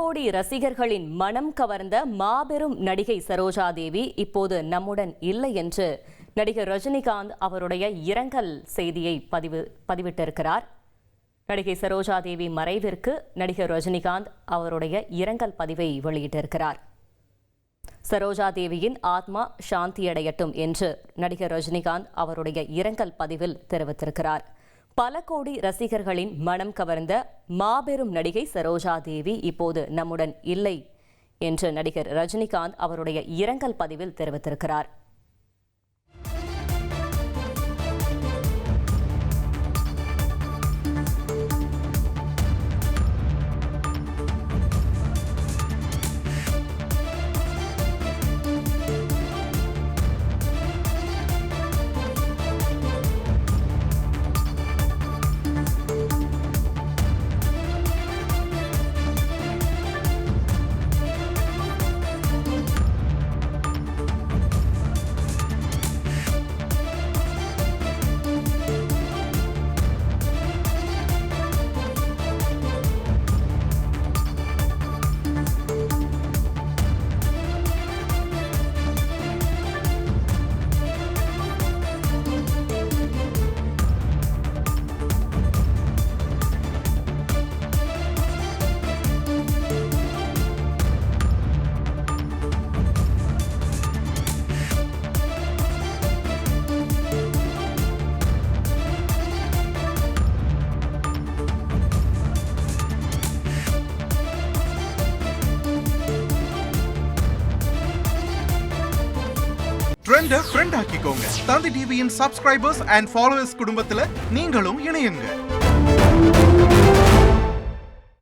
கோடி ரசிகர்களின் மனம் கவர்ந்த மாபெரும் நடிகை சரோஜா தேவி இப்போது நம்முடன் இல்லை என்று நடிகர் ரஜினிகாந்த் அவருடைய இரங்கல் செய்தியை பதிவிட்டிருக்கிறார். நடிகை சரோஜா தேவி மறைவிற்கு நடிகர் ரஜினிகாந்த் அவருடைய இரங்கல் பதிவை வெளியிட்டிருக்கிறார். சரோஜா தேவியின் ஆத்மா சாந்தியடையட்டும் என்று நடிகர் ரஜினிகாந்த் அவருடைய இரங்கல் பதிவில் தெரிவித்திருக்கிறார். பல கோடி ரசிகர்களின் மனம் கவர்ந்த மாபெரும் நடிகை சரோஜா தேவி இப்போது நம்முடன் இல்லை என்று நடிகர் ரஜினிகாந்த் அவருடைய இரங்கல் பதிவில் தெரிவித்திருக்கிறார். ஃப்ரெண்ட் ஆக்கிக்கோங்க. தந்தி டிவியின் சப்ஸ்கிரைபர்ஸ் அண்ட் ஃபாலோவர்ஸ் குடும்பத்துல நீங்களும் இணையுங்க.